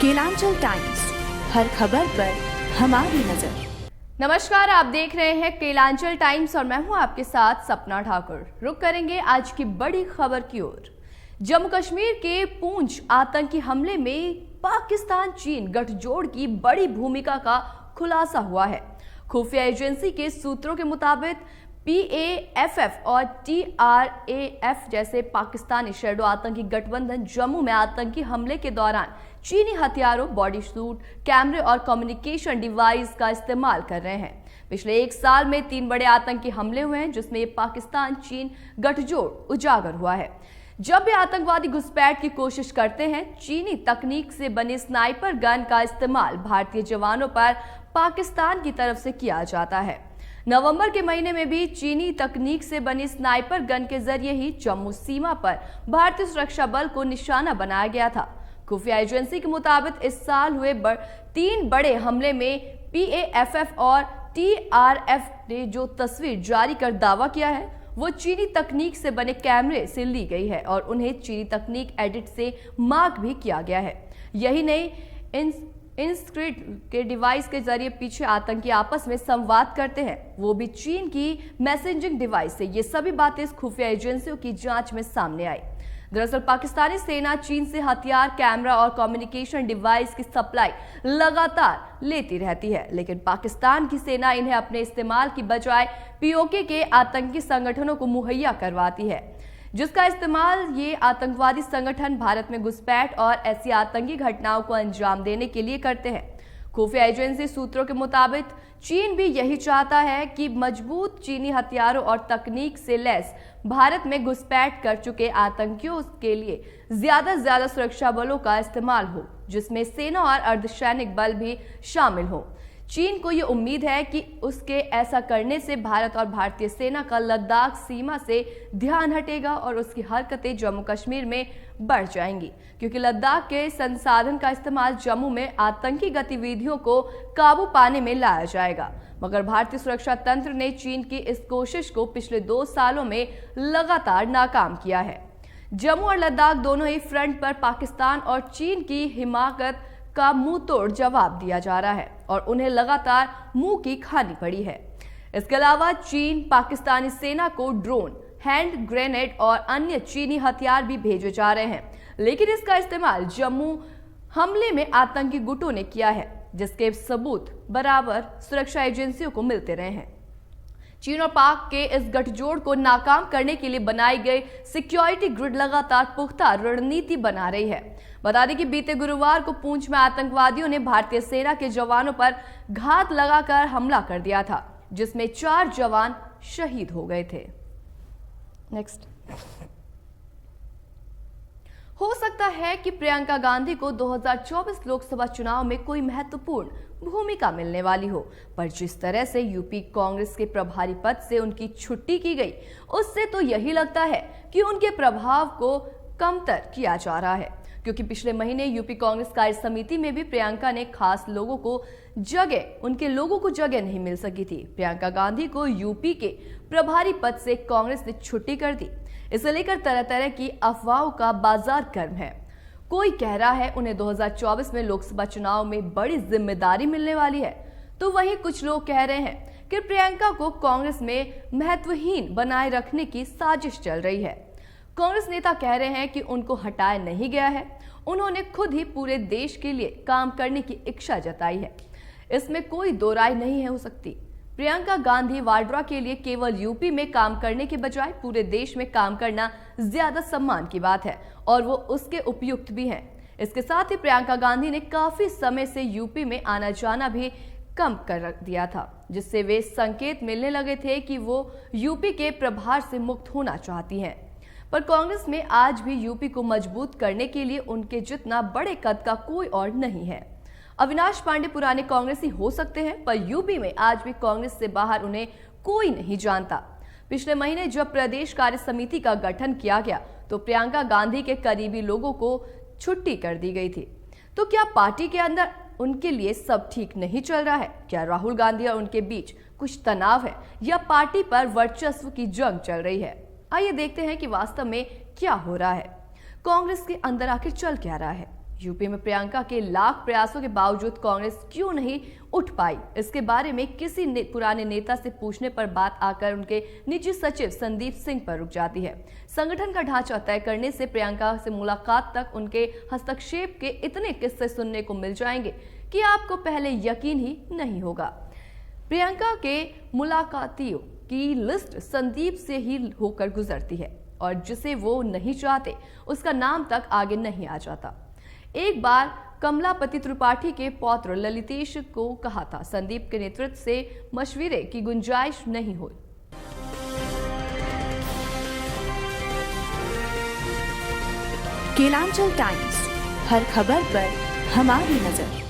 Kelanchal times, हर खबर पर हमारी नजर। नमस्कार, आप देख रहे हैं केलांचल टाइम्स और मैं हूं आपके साथ सपना ठाकुर। रुक करेंगे आज की बड़ी खबर की ओर। जम्मू कश्मीर के पूंछ आतंकी हमले में पाकिस्तान चीन गठजोड़ की बड़ी भूमिका का खुलासा हुआ है। खुफिया एजेंसी के सूत्रों के मुताबिक PAFF और TRAF जैसे पाकिस्तानी शैडो आतंकी गठबंधन जम्मू में आतंकी हमले के दौरान चीनी हथियारों, बॉडी सूट, कैमरे और कम्युनिकेशन डिवाइस का इस्तेमाल कर रहे हैं। पिछले एक साल में 3 बड़े आतंकी हमले हुए हैं, जिसमें ये पाकिस्तान चीन गठजोड़ उजागर हुआ है। जब भी आतंकवादी घुसपैठ की कोशिश करते हैं, चीनी तकनीक से बने स्नाइपर गन का इस्तेमाल भारतीय जवानों पर पाकिस्तान की तरफ से किया जाता है। नवंबर के महीने में भी चीनी तकनीक से बनी स्नाइपर गन के जरिए ही जम्मू सीमा पर भारतीय सुरक्षा बल को निशाना बनाया गया था। खुफिया एजेंसी के मुताबिक इस साल हुए 3 बड़े हमले में PAFF और TRF ने जो तस्वीर जारी कर दावा किया है, वो चीनी तकनीक से बने कैमरे से ली गई है और उन्हें चीनी तकनीक एडिट से मार्क भी किया गया है। यही नहीं, इंस्क्रिड के डिवाइस के जरिए पीछे आतंकी आपस में संवाद करते हैं, वो भी चीन की मैसेजिंग डिवाइस से। ये सभी बातें इस खुफिया एजेंसियों की जांच में सामने आई। दरअसल पाकिस्तानी सेना चीन से हथियार, कैमरा और कम्युनिकेशन डिवाइस की सप्लाई लगातार लेती रहती है, लेकिन पाकिस्तान की सेना इन्हें अपने इस्तेमाल की बजाय POK के आतंकी संगठनों को मुहैया करवाती है, जिसका इस्तेमाल ये आतंकवादी संगठन भारत में घुसपैठ और ऐसी आतंकी घटनाओं को अंजाम देने के लिए करते हैं। खुफिया एजेंसी सूत्रों के मुताबिक चीन भी यही चाहता है कि मजबूत चीनी हथियारों और तकनीक से लैस भारत में घुसपैठ कर चुके आतंकियों के लिए ज्यादा से ज्यादा सुरक्षा बलों का इस्तेमाल हो, जिसमें सेना और अर्धसैनिक बल भी शामिल हो। चीन को ये उम्मीद है कि उसके ऐसा करने से भारत और भारतीय सेना का लद्दाख सीमा से ध्यान हटेगा और उसकी हरकतें जम्मू कश्मीर में बढ़ जाएंगी, क्योंकि लद्दाख के संसाधन का इस्तेमाल जम्मू में आतंकी गतिविधियों को काबू पाने में लाया जाएगा। मगर भारतीय सुरक्षा तंत्र ने चीन की इस कोशिश को पिछले 2 सालों में लगातार नाकाम किया है। जम्मू और लद्दाख दोनों ही फ्रंट पर पाकिस्तान और चीन की हिमाकत का मुंह तोड़ जवाब दिया जा रहा है और उन्हें लगातार मुंह की खानी पड़ी है। इसके अलावा चीन पाकिस्तानी सेना को ड्रोन, हैंड ग्रेनेड और अन्य चीनी हथियार भी भेजे जा रहे हैं, लेकिन इसका इस्तेमाल जम्मू हमले में आतंकी गुटों ने किया है, जिसके सबूत बराबर सुरक्षा एजेंसियों को मिलते रहे हैं। चीन और पाक के इस गठजोड़ को नाकाम करने के लिए बनाई गई सिक्योरिटी ग्रिड लगातार पुख्ता रणनीति बना रही है। बता दें कि बीते गुरुवार को पूंछ में आतंकवादियों ने भारतीय सेना के जवानों पर घात लगाकर हमला कर दिया था, जिसमें 4 जवान शहीद हो गए थे। नेक्स्ट, हो सकता है कि प्रियंका गांधी को 2024 लोकसभा चुनाव में कोई महत्वपूर्ण भूमिका मिलने वाली हो, पर जिस तरह से यूपी कांग्रेस के प्रभारी पद से उनकी छुट्टी की गई, उससे तो यही लगता है कि उनके प्रभाव को कमतर किया जा रहा है, क्योंकि पिछले महीने यूपी कांग्रेस कार्य समिति में भी प्रियंका ने खास लोगों को जगह नहीं मिल सकी थी। प्रियंका गांधी को यूपी के प्रभारी पद से कांग्रेस ने छुट्टी कर दी। इसे लेकर तरह तरह की अफवाहों का बाजार गर्म है। कोई कह रहा है उन्हें 2024 में लोकसभा चुनाव में बड़ी जिम्मेदारी मिलने वाली है, तो वहीं कुछ लोग कह रहे हैं कि प्रियंका को कांग्रेस में महत्वहीन बनाए रखने की साजिश चल रही है। कांग्रेस नेता कह रहे हैं कि उनको हटाया नहीं गया है, उन्होंने खुद ही पूरे देश के लिए काम करने की इच्छा जताई है। इसमें कोई दो राय नहीं हो सकती। प्रियंका गांधी वाड्रा के लिए केवल यूपी में काम करने के बजाय पूरे देश में काम करना ज्यादा सम्मान की बात है और वो उसके उपयुक्त भी हैं। इसके साथ ही प्रियंका गांधी ने काफी समय से यूपी में आना जाना भी कम कर रख दिया था, जिससे वे संकेत मिलने लगे थे कि वो यूपी के प्रभार से मुक्त होना चाहती हैं। पर कांग्रेस में आज भी यूपी को मजबूत करने के लिए उनके जितना बड़े कद का कोई और नहीं है। अविनाश पांडे पुराने कांग्रेसी हो सकते हैं, पर यूपी में आज भी कांग्रेस से बाहर उन्हें कोई नहीं जानता। पिछले महीने जब प्रदेश कार्य समिति का गठन किया गया, तो प्रियंका गांधी के करीबी लोगों को छुट्टी कर दी गई थी। तो क्या पार्टी के अंदर उनके लिए सब ठीक नहीं चल रहा है? क्या राहुल गांधी और उनके बीच कुछ तनाव है या पार्टी पर वर्चस्व की जंग चल रही है? आइए देखते हैं कि वास्तव में क्या हो रहा है, कांग्रेस के अंदर आखिर चल क्या रहा है। यूपी में प्रियंका के लाख प्रयासों के बावजूद कांग्रेस क्यों नहीं उठ पाई, इसके बारे में किसी पुराने नेता से पूछने पर बात आकर उनके निजी सचिव संदीप सिंह पर रुक जाती है। संगठन का ढांचा तय करने से प्रियंका से मुलाकात तक उनके हस्तक्षेप के इतने किस्से सुनने को मिल जाएंगे कि आपको पहले यकीन ही नहीं होगा। प्रियंका के मुलाकातियों की लिस्ट संदीप से ही होकर गुजरती है और जिसे वो नहीं चाहते उसका नाम तक आगे नहीं आ जाता। एक बार कमलापति त्रिपाठी के पौत्र ललितेश को कहा था, संदीप के नेतृत्व से मशविरे की गुंजाइश नहीं हुई। केलांचल टाइम्स, हर खबर पर हमारी नजर।